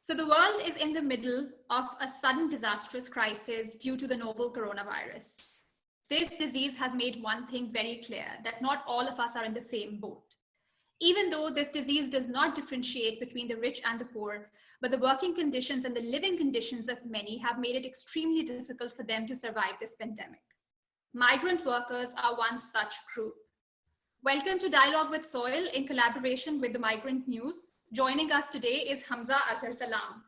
So the world is in the middle of a sudden disastrous crisis due to the novel coronavirus. This disease has made one thing very clear, that not all of us are in the same boat. Even though this disease does not differentiate between the rich and the poor, but the working conditions and the living conditions of many have made it extremely difficult for them to survive this pandemic. Migrant workers are one such group. Welcome to Dialogue with Soil in collaboration with the Migrant News. Joining us today is Hamza Azhar Salam.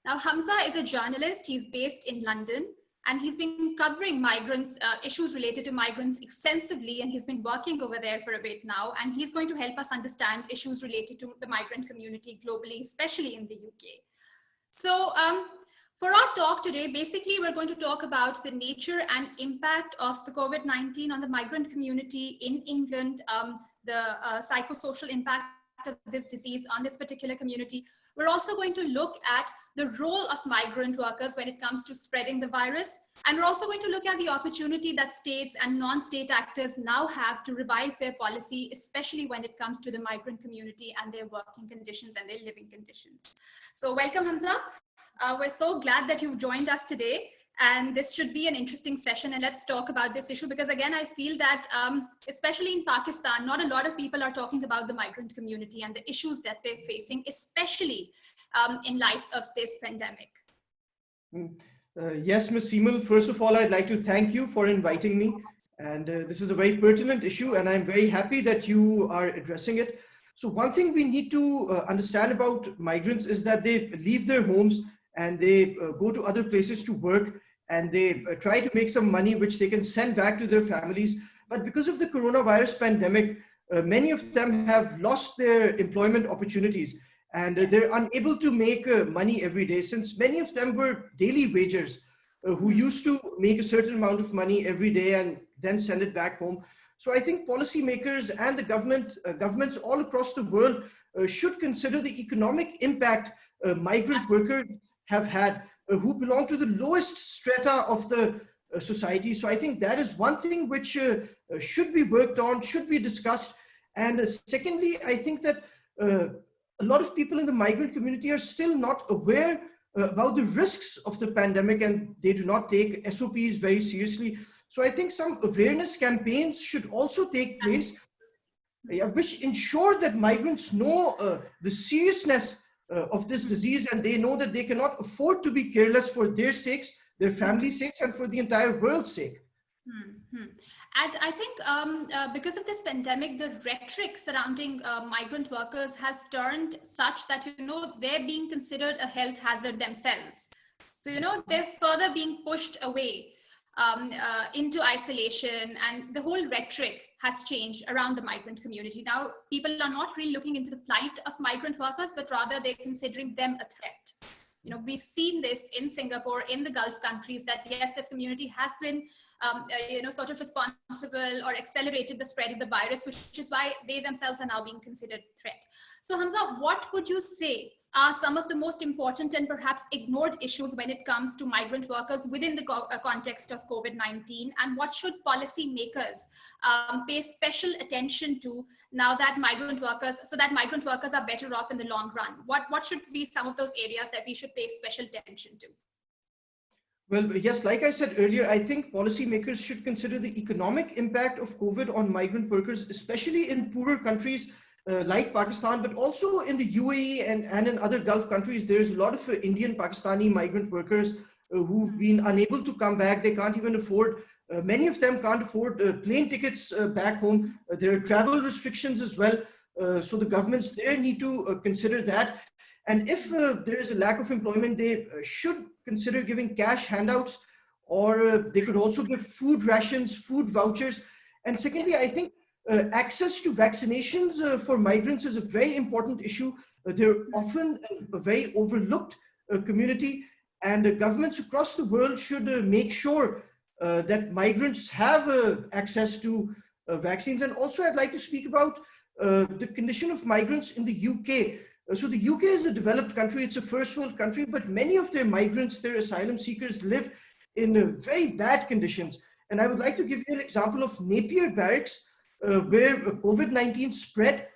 Now, Hamza is a journalist. He's based in London, and he's been covering migrants, issues related to migrants extensively, and he's been working over there for a bit now, and he's going to help us understand issues related to the migrant community globally, especially in the UK. So for our talk today, basically, we're going to talk about the nature and impact of the COVID-19 on the migrant community in England, the psychosocial impact of this disease on this particular community. We're also going to look at the role of migrant workers when it comes to spreading the virus. And we're also going to look at the opportunity that states and non-state actors now have to revive their policy, especially when it comes to the migrant community and their working conditions and their living conditions. So welcome, Hamza. We're so glad that you've joined us today. And this should be an interesting session, and let's talk about this issue, because again, I feel that especially in Pakistan, not a lot of people are talking about the migrant community and the issues that they're facing, especially in light of this pandemic. Yes, Ms. Seemal, first of all, I'd like to thank you for inviting me. And this is a very pertinent issue, and I'm very happy that you are addressing it. So one thing we need to understand about migrants is that they leave their homes and they go to other places to work, and they try to make some money which they can send back to their families. But because of the coronavirus pandemic, many of them have lost their employment opportunities, and they're unable to make money every day, since many of them were daily wagers who used to make a certain amount of money every day and then send it back home. So I think policymakers and the governments all across the world should consider the economic impact migrant workers have had, who belong to the lowest strata of the society. So I think that is one thing which should be worked on, should be discussed. And secondly, I think that a lot of people in the migrant community are still not aware about the risks of the pandemic, and they do not take SOPs very seriously. So I think some awareness campaigns should also take place, which ensure that migrants know the seriousness of this disease, and they know that they cannot afford to be careless for their sakes, their family's sakes, and for the entire world's sake. And I think because of this pandemic, the rhetoric surrounding migrant workers has turned such that, they're being considered a health hazard themselves. So, they're further being pushed away into isolation, and the whole rhetoric has changed around the migrant community. Now, people are not really looking into the plight of migrant workers, but rather they're considering them a threat. We've seen this in Singapore, in the Gulf countries, that yes, this community has been, sort of responsible or accelerated the spread of the virus, which is why they themselves are now being considered a threat. So Hamza, what would you say are some of the most important and perhaps ignored issues when it comes to migrant workers within the context of COVID-19, and what should policymakers pay special attention to now that migrant workers are better off in the long run? What should be some of those areas that we should pay special attention to? Well, yes, like I said earlier, I think policymakers should consider the economic impact of COVID on migrant workers, especially in poorer countries like Pakistan, but also in the UAE and in other Gulf countries. There's a lot of Indian Pakistani migrant workers who've been unable to come back. They can't even afford, many of them can't afford plane tickets back home. There are travel restrictions as well. So the governments there need to consider that. And if there is a lack of employment, they should consider giving cash handouts, or they could also give food rations, food vouchers. And secondly, I think access to vaccinations for migrants is a very important issue. They're often a very overlooked community, and governments across the world should make sure that migrants have access to vaccines. And also, I'd like to speak about the condition of migrants in the UK. So the UK is a developed country, it's a first world country, but many of their migrants, their asylum seekers, live in very bad conditions. And I would like to give you an example of Napier Barracks, where COVID-19 spread,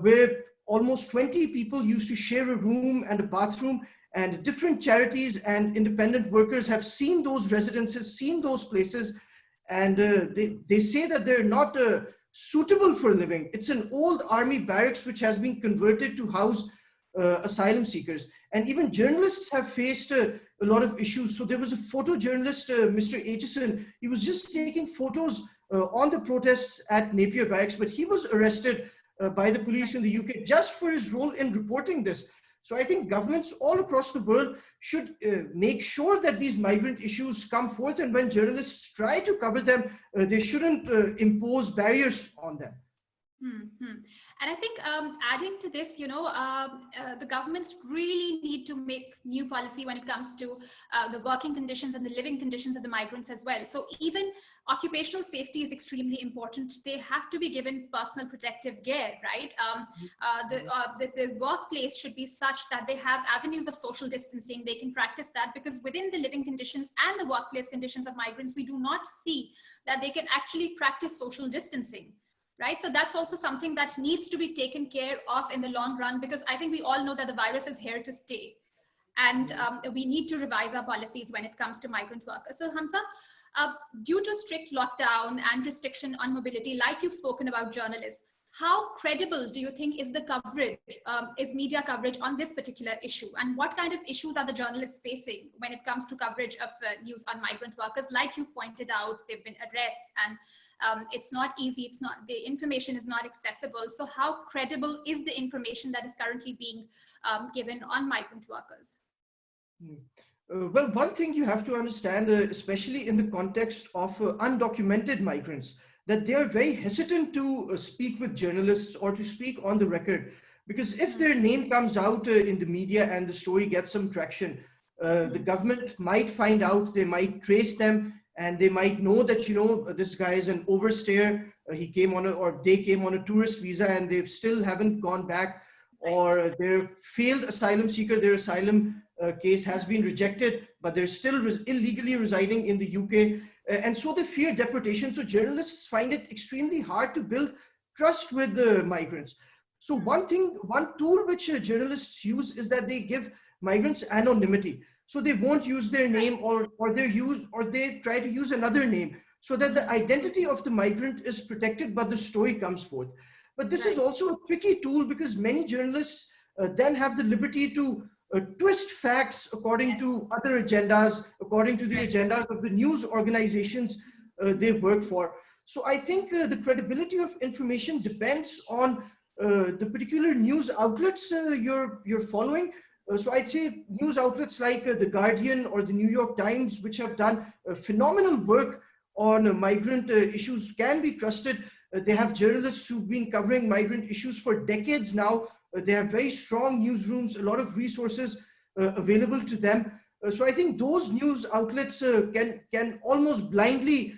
where almost 20 people used to share a room and a bathroom, and different charities and independent workers have seen those residences, seen those places, and they say that they're not suitable for living. It's an old army barracks which has been converted to house asylum seekers. And even journalists have faced a lot of issues. So there was a photojournalist, Mr. Aitchison. He was just taking photos on the protests at Napier Barracks, but he was arrested by the police in the UK just for his role in reporting this. So I think governments all across the world should make sure that these migrant issues come forth, and when journalists try to cover them, they shouldn't impose barriers on them. Mm-hmm. And I think adding to this, the governments really need to make new policy when it comes to the working conditions and the living conditions of the migrants as well. So even occupational safety is extremely important. They have to be given personal protective gear, right? The workplace should be such that they have avenues of social distancing. They can practice that, because within the living conditions and the workplace conditions of migrants, we do not see that they can actually practice social distancing. Right. So that's also something that needs to be taken care of in the long run, because I think we all know that the virus is here to stay. And we need to revise our policies when it comes to migrant workers. So Hamza, due to strict lockdown and restriction on mobility, like you've spoken about journalists, how credible do you think is the coverage, is media coverage on this particular issue? And what kind of issues are the journalists facing when it comes to coverage of news on migrant workers? Like you pointed out, they've been arrested, and it's not easy. It's not, the information is not accessible. So how credible is the information that is currently being given on migrant workers? Well, one thing you have to understand, especially in the context of undocumented migrants, that they are very hesitant to speak with journalists or to speak on the record, because if their name comes out in the media and the story gets some traction, the government might find out, they might trace them, and they might know that, this guy is an overstayer. He came on or they came on a tourist visa and they still haven't gone back, or they're failed asylum seeker, their asylum case has been rejected, but they're still illegally residing in the UK. And so they fear deportation. So journalists find it extremely hard to build trust with the migrants. So one tool which journalists use is that they give migrants anonymity. So they won't use their name, or they try to use another name, so that the identity of the migrant is protected, but the story comes forth. But this is also a tricky tool, because many journalists then have the liberty to twist facts according to other agendas, according to the agendas of the news organizations they work for. So I think the credibility of information depends on the particular news outlets you're following. So I'd say news outlets like The Guardian or the New York Times, which have done phenomenal work on migrant issues, can be trusted. They have journalists who've been covering migrant issues for decades now. They have very strong newsrooms, a lot of resources available to them. So I think those news outlets can almost blindly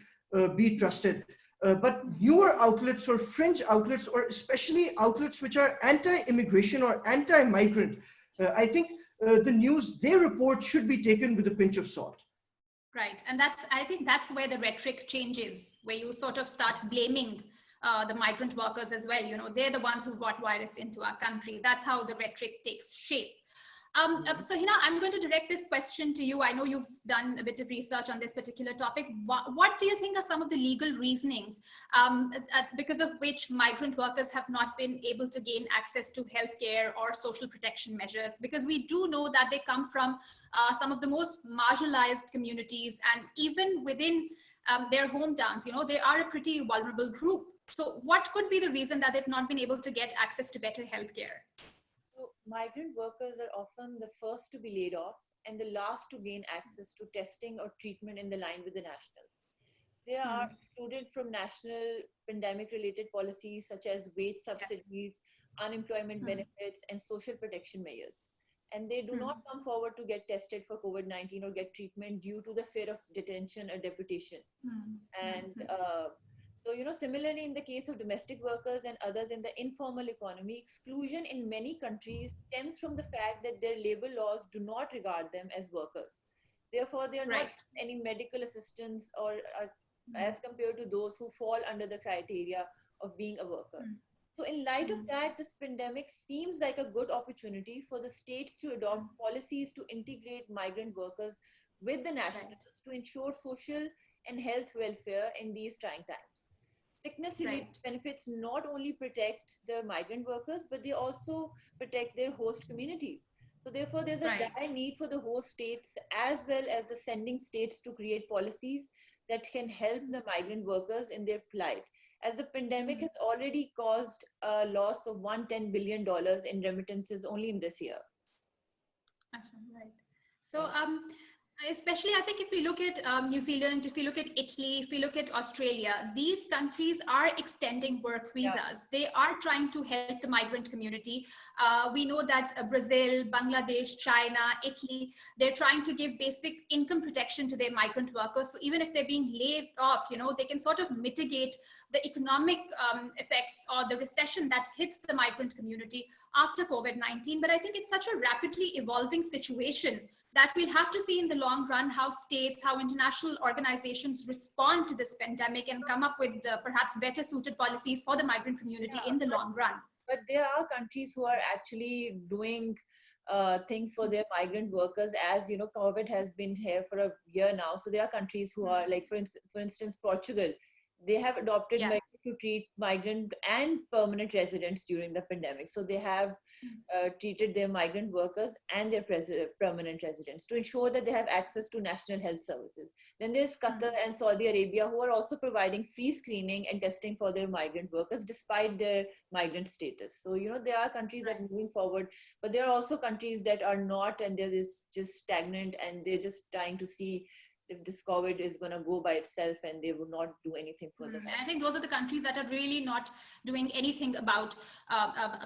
be trusted. But newer outlets or fringe outlets, or especially outlets which are anti-immigration or anti-migrant, I think the news they report should be taken with a pinch of salt. Right. And I think that's where the rhetoric changes, where you sort of start blaming the migrant workers as well. They're the ones who brought virus into our country. That's how the rhetoric takes shape. So Hina, I'm going to direct this question to you. I know you've done a bit of research on this particular topic. What do you think are some of the legal reasonings because of which migrant workers have not been able to gain access to healthcare or social protection measures? Because we do know that they come from some of the most marginalized communities, and even within their hometowns, they are a pretty vulnerable group. So what could be the reason that they've not been able to get access to better healthcare? Migrant workers are often the first to be laid off and the last to gain access to testing or treatment in the line with the nationals. They are excluded from national pandemic-related policies such as wage subsidies, unemployment benefits, and social protection measures. And they do not come forward to get tested for COVID-19 or get treatment due to the fear of detention or deportation. And so, similarly, in the case of domestic workers and others in the informal economy, exclusion in many countries stems from the fact that their labor laws do not regard them as workers. Therefore, they are not any medical assistance or as compared to those who fall under the criteria of being a worker. So in light of that, this pandemic seems like a good opportunity for the states to adopt policies to integrate migrant workers with the Right. nationals to ensure social and health welfare in these trying times. Sickness relief Right. benefits not only protect the migrant workers, but they also protect their host communities. So therefore, there's a Right. dire need for the host states as well as the sending states to create policies that can help the migrant workers in their plight, as the pandemic has already caused a loss of $110 billion in remittances only in this year. Right. So, especially I think if we look at New Zealand, if we look at Italy, if we look at Australia, these countries are extending work Yeah. visas. They are trying to help the migrant community. We know that Brazil, Bangladesh, China, Italy, they're trying to give basic income protection to their migrant workers. So even if they're being laid off, they can sort of mitigate the economic effects or the recession that hits the migrant community after COVID-19. But I think it's such a rapidly evolving situation that we'll have to see in the long run how states, how international organizations respond to this pandemic and come up with perhaps better suited policies for the migrant community in the long run. But there are countries who are actually doing things for their migrant workers. As you know, COVID has been here for a year now. So there are countries who are like, for instance, Portugal. They have adopted Yeah. measures to treat migrant and permanent residents during the pandemic. So they have treated their migrant workers and their permanent residents to ensure that they have access to national health services. Then there's Qatar and Saudi Arabia, who are also providing free screening and testing for their migrant workers despite their migrant status. So, there are countries that are moving forward, but there are also countries that are not, and they're just stagnant, and they're just trying to see if this COVID is going to go by itself, and they will not do anything for them. I think those are the countries that are really not doing anything about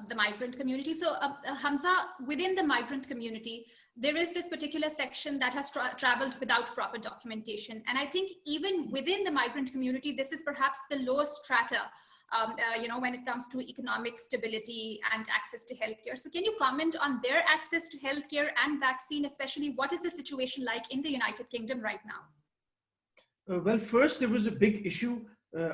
the migrant community. So, Hamza, within the migrant community, there is this particular section that has traveled without proper documentation. And I think even within the migrant community, this is perhaps the lowest strata, when it comes to economic stability and access to healthcare. So can you comment on their access to healthcare and vaccine, especially what is the situation like in the United Kingdom right now? Well, first, there was a big issue.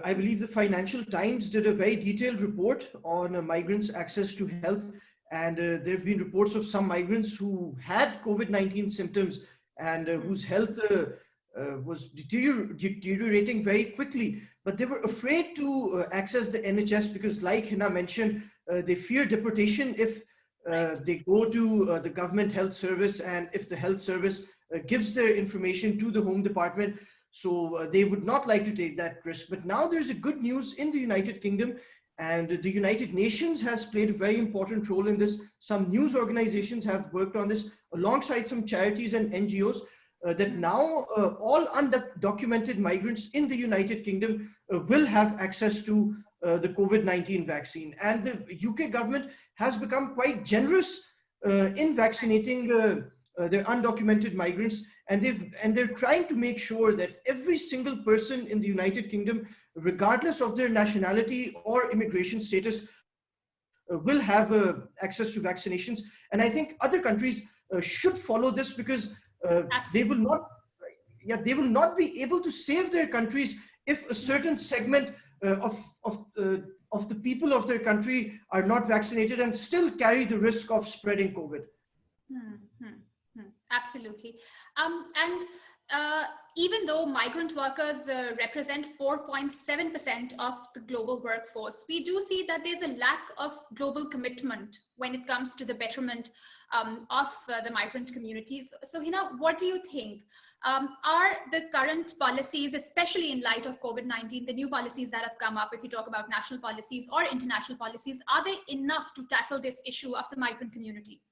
I believe the Financial Times did a very detailed report on migrants' access to health. And there have been reports of some migrants who had COVID-19 symptoms and whose health was deteriorating very quickly. But they were afraid to access the NHS because, like Hina mentioned, they fear deportation if they go to the government health service, and if the health service gives their information to the Home Department. So they would not like to take that risk. But now there's a good news in the United Kingdom, and the United Nations has played a very important role in this. Some news organizations have worked on this alongside some charities and NGOs, that now all undocumented migrants in the United Kingdom will have access to the COVID-19 vaccine. And the UK government has become quite generous in vaccinating their undocumented migrants, and they're trying to make sure that every single person in the United Kingdom, regardless of their nationality or immigration status, will have access to vaccinations. And I think other countries should follow this, because they will not be able to save their countries if a certain segment of the people of their country are not vaccinated and still carry the risk of spreading COVID. Absolutely. And even though migrant workers represent 4.7% of the global workforce, we do see that there's a lack of global commitment when it comes to the betterment of the migrant communities. So, Hina, what do you think? Are the current policies, especially in light of COVID-19, the new policies that have come up, if you talk about national policies or international policies, are they enough to tackle this issue of the migrant community?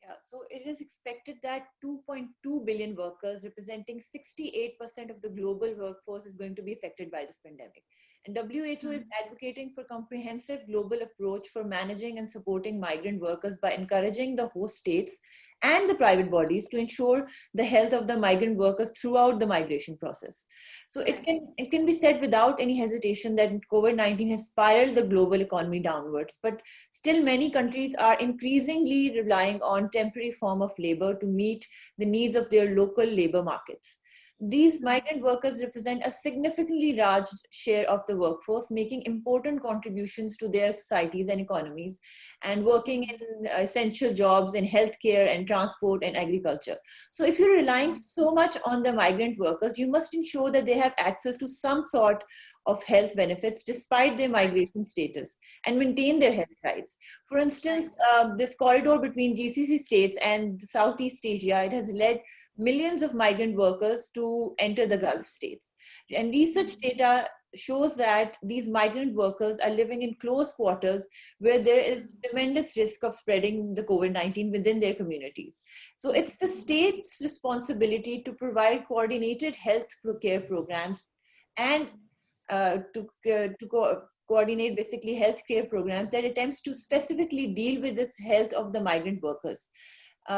Yeah, so it is expected that 2.2 billion workers, representing 68% of the global workforce, is going to be affected by this pandemic. And WHO is advocating for a comprehensive global approach for managing and supporting migrant workers by encouraging the host states and the private bodies to ensure the health of the migrant workers throughout the migration process. So it can be said without any hesitation that COVID-19 has spiraled the global economy downwards, but still many countries are increasingly relying on temporary form of labor to meet the needs of their local labor markets. These migrant workers represent a significantly large share of the workforce, making important contributions to their societies and economies, and working in essential jobs in healthcare and transport and agriculture. So if you're relying so much on the migrant workers, you must ensure that they have access to some sort of health benefits despite their migration status, and maintain their health rights. For instance, this corridor between GCC states and Southeast Asia, it has led millions of migrant workers to enter the Gulf states. And research data shows that these migrant workers are living in close quarters where there is tremendous risk of spreading the COVID-19 within their communities. So it's the state's responsibility to provide coordinated health care programs and coordinate basically healthcare programs that attempts to specifically deal with this health of the migrant workers.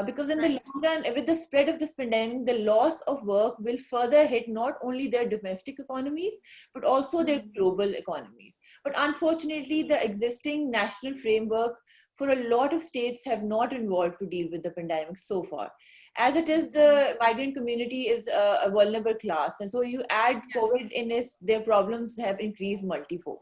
Because in the long run, with the spread of this pandemic, the loss of work will further hit not only their domestic economies, but also their global economies. But unfortunately, the existing national framework for a lot of states have not involved to deal with the pandemic so far. As it is, the migrant community is a vulnerable class. And so you add COVID in this, their problems have increased multifold.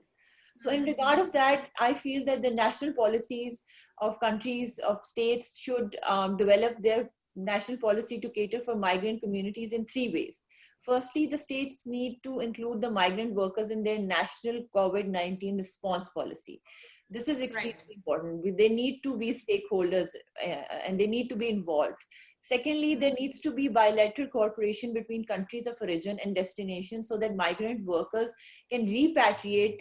So in regard of that, I feel that the national policies of countries, of states should develop their national policy to cater for migrant communities in three ways. Firstly, the states need to include the migrant workers in their national COVID-19 response policy. This is extremely important. They need to be stakeholders and they need to be involved. Secondly, there needs to be bilateral cooperation between countries of origin and destination so that migrant workers can repatriate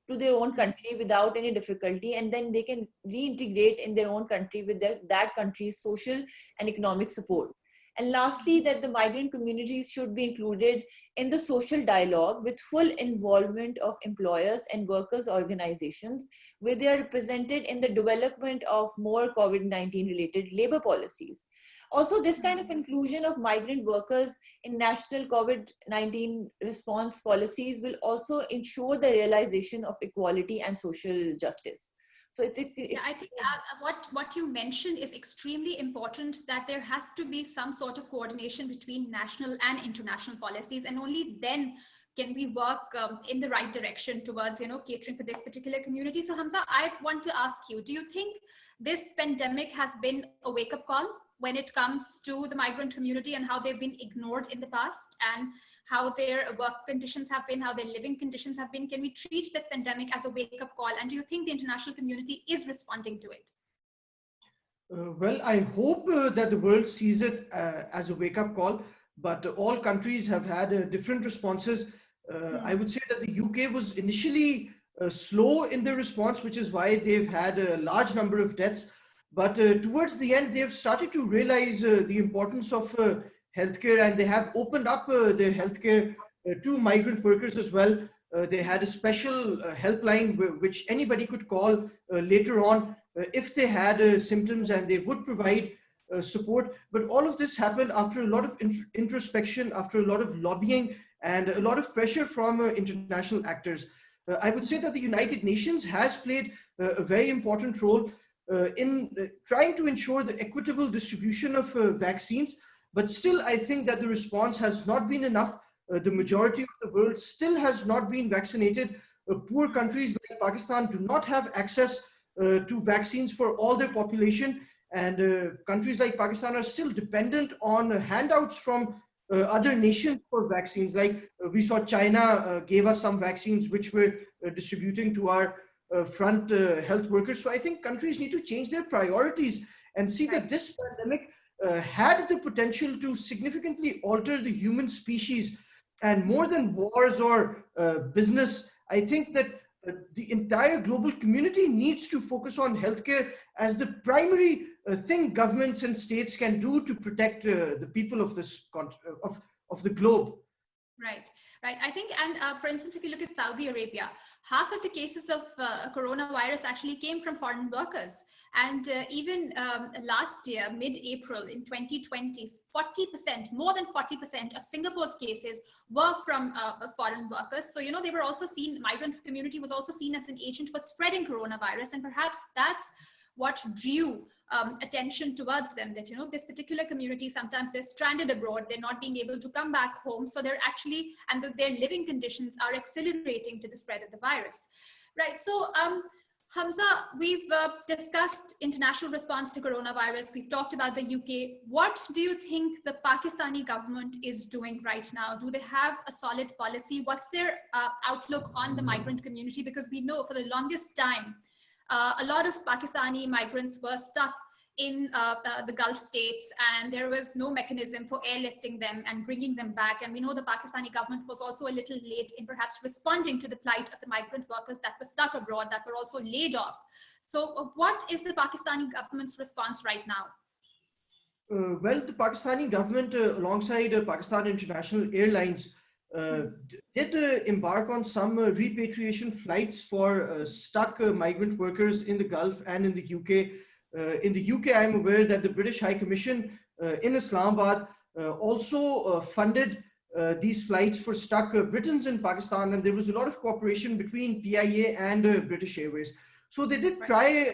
to their own country without any difficulty, and then they can reintegrate in their own country with that country's social and economic support. And lastly, that the migrant communities should be included in the social dialogue with full involvement of employers and workers' organizations, where they are represented in the development of more COVID-19 related labor policies. Also, this kind of inclusion of migrant workers in national COVID-19 response policies will also ensure the realization of equality and social justice. So yeah, I think what you mentioned is extremely important, that there has to be some sort of coordination between national and international policies, and only then can we work in the right direction towards, catering for this particular community. So Hamza, I want to ask you, do you think this pandemic has been a wake-up call when it comes to the migrant community and how they've been ignored in the past, and how their work conditions have been, how their living conditions have been? Can we treat this pandemic as a wake-up call? And do you think the international community is responding to it? Well, I hope that the world sees it as a wake-up call, but all countries have had different responses. I would say that the UK was initially slow in their response, which is why they've had a large number of deaths. But towards the end, they've started to realize the importance of healthcare, and they have opened up their healthcare to migrant workers as well. They had a special helpline which anybody could call later on if they had symptoms, and they would provide support. But all of this happened after a lot of introspection, after a lot of lobbying, and a lot of pressure from international actors. I would say that the United Nations has played a very important role in trying to ensure the equitable distribution of vaccines. But still, I think that the response has not been enough. The majority of the world still has not been vaccinated. Poor countries like Pakistan do not have access to vaccines for all their population. And countries like Pakistan are still dependent on handouts from other nations for vaccines. Like we saw China gave us some vaccines which we're distributing to our front health workers. So I think countries need to change their priorities and see that this pandemic had the potential to significantly alter the human species. And more than wars or business, I think that the entire global community needs to focus on healthcare as the primary thing governments and states can do to protect the people of this of the globe. Right. I think, and for instance, if you look at Saudi Arabia, half of the cases of coronavirus actually came from foreign workers. And even last year, mid-April in 2020, 40%, more than 40% of Singapore's cases were from foreign workers. So, they were also seen, migrant community was also seen as an agent for spreading coronavirus. And perhaps that's what drew attention towards them, that, you know, this particular community, sometimes they're stranded abroad, they're not being able to come back home. So they're actually, and their living conditions are accelerating to the spread of the virus. Right. So, Hamza, we've discussed international response to coronavirus. We've talked about the UK. What do you think the Pakistani government is doing right now? Do they have a solid policy? What's their outlook on the migrant community? Because we know for the longest time, a lot of Pakistani migrants were stuck in the Gulf states, and there was no mechanism for airlifting them and bringing them back. And we know the Pakistani government was also a little late in perhaps responding to the plight of the migrant workers that were stuck abroad, that were also laid off. So what is the Pakistani government's response right now? Well, the Pakistani government, alongside Pakistan International Airlines, did embark on some repatriation flights for stuck migrant workers in the Gulf and in the UK. In the UK, I'm aware that the British High Commission in Islamabad also funded these flights for stuck Britons in Pakistan, and there was a lot of cooperation between PIA and British Airways. So they did try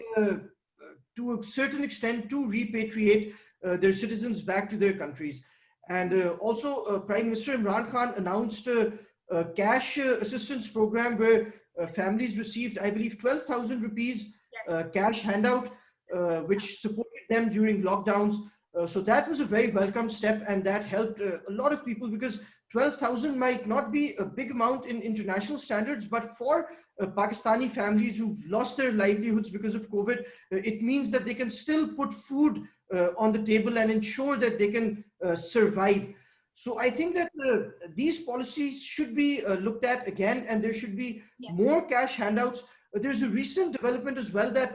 to a certain extent to repatriate their citizens back to their countries. And also Prime Minister Imran Khan announced a cash assistance program where families received, I believe, 12,000 rupees cash handout, which supported them during lockdowns. So that was a very welcome step, and that helped a lot of people, because 12,000 might not be a big amount in international standards, but for Pakistani families who've lost their livelihoods because of COVID, it means that they can still put food on the table and ensure that they can survive. So I think that these policies should be looked at again, and there should be more cash handouts. There's a recent development as well that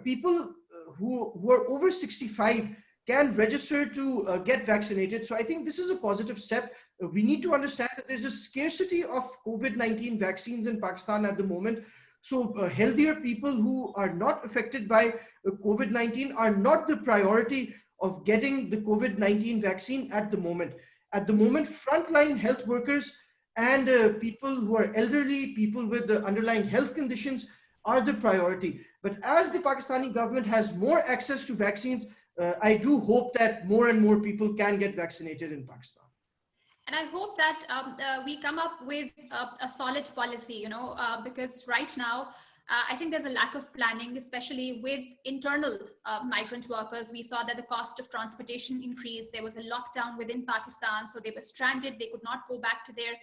people who are over 65 can register to get vaccinated. So I think this is a positive step. We need to understand that there's a scarcity of COVID-19 vaccines in Pakistan at the moment. So healthier people who are not affected by COVID-19 are not the priority of getting the COVID-19 vaccine at the moment. At the moment, frontline health workers and people who are elderly, people with the underlying health conditions are the priority. But as the Pakistani government has more access to vaccines, I do hope that more and more people can get vaccinated in Pakistan. And I hope that we come up with a solid policy, you know, because right now, I think there's a lack of planning, especially with internal migrant workers. We saw that the cost of transportation increased. There was a lockdown within Pakistan, so they were stranded. They could not go back to their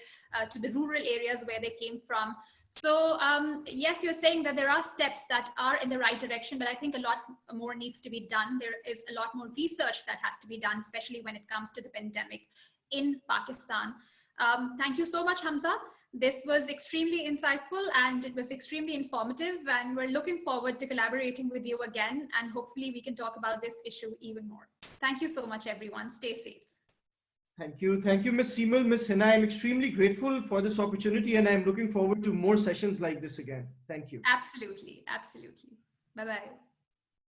to the rural areas where they came from. So yes, you're saying that there are steps that are in the right direction, but I think a lot more needs to be done. There is a lot more research that has to be done, especially when it comes to the pandemic in Pakistan. Thank you so much, Hamza. This was extremely insightful and it was extremely informative, and we're looking forward to collaborating with you again, and hopefully we can talk about this issue even more. Thank you so much, everyone. Stay safe. Thank you. Thank you, Ms. Seemal. Ms. Hina, I'm extremely grateful for this opportunity, and I'm looking forward to more sessions like this again. Thank you. Absolutely. Absolutely. Bye-bye.